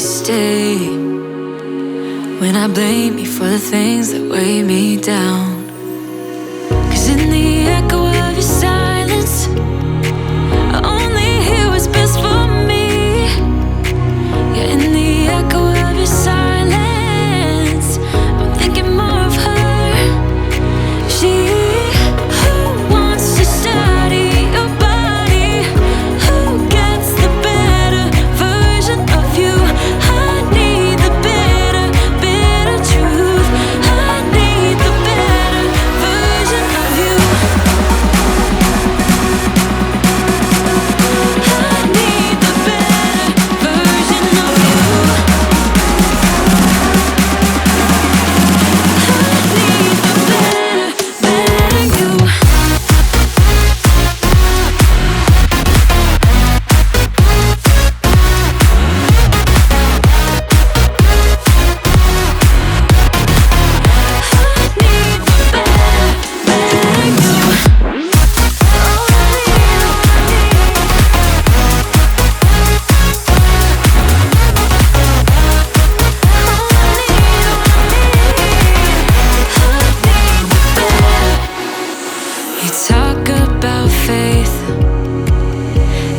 stay when I blame you for the things that weigh me down. 'Cause in the echo of your silence, I only hear what's best for me. Yeah, in the echo of your silence, I'm thinking more of her. She who wants to study your body, who gets the better version of you. I need the bitter, bitter truth. I need the better version of you. I need the better version of you. You talk about faith.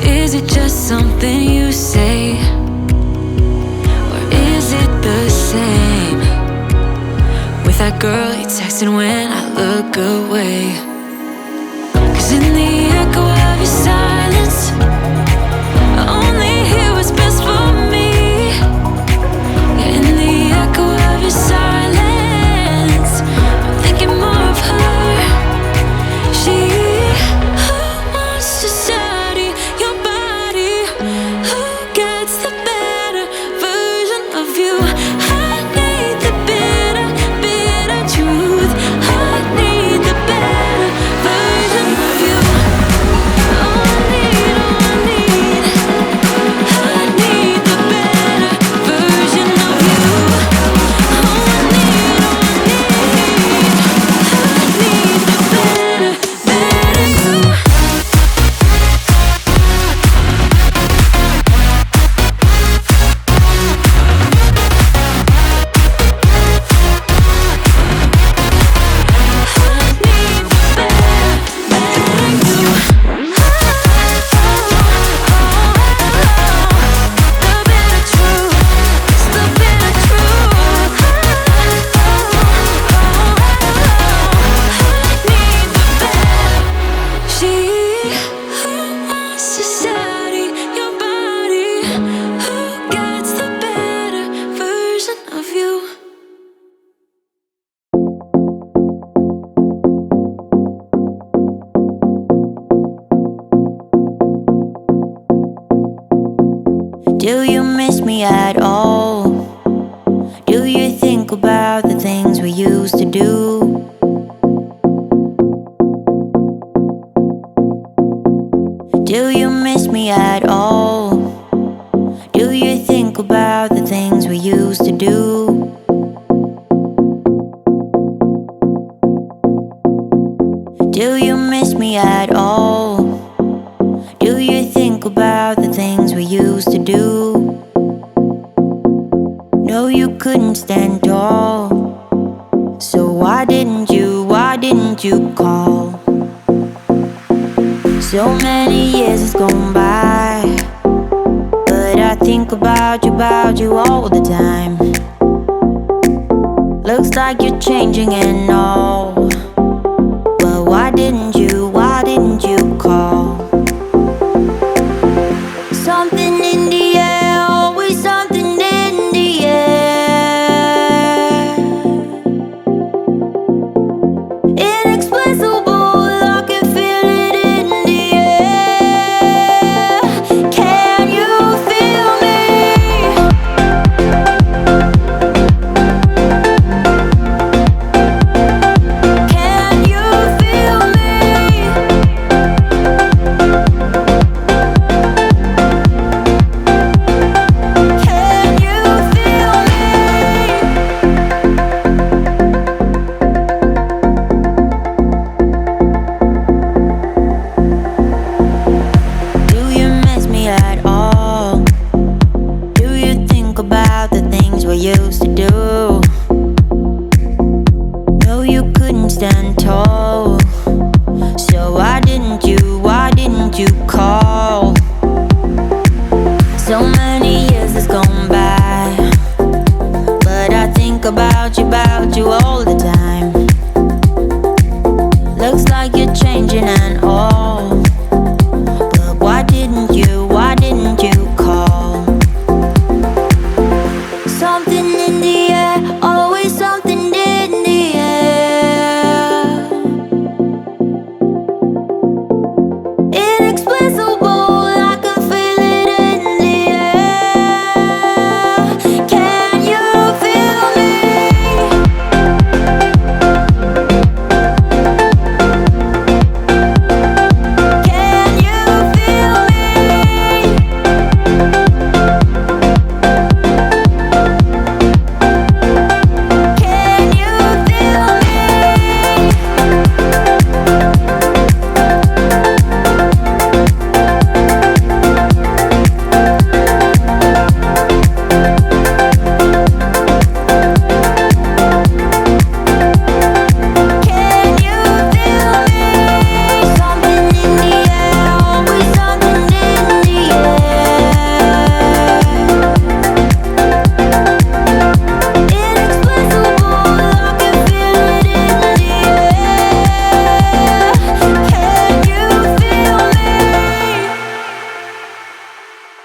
Is it just something you say? Or is it the same with that girl you texting when I look away? 'Cause in the echo of your silence, I only hear what's best for me. Yeah, in the echo of your silence, I'm thinking more of her. She who wants to study your body, who gets the better version of you. I need the bitter, bitter truth. I need the better version of you. Oh, I need, oh, I need. I need the better version of you. Oh, I need, oh, I need. I need the better, better you. Do you miss me at all? Do you think about the things we used to do? Do you miss me at all? Do you think about the things we used to do? Do you miss me at all? Do you think about the things we used to do? No, you couldn't stand tall. So why didn't you call? So many years has gone by, but I think about you all the time. Looks like you're changing and all, but why didn't you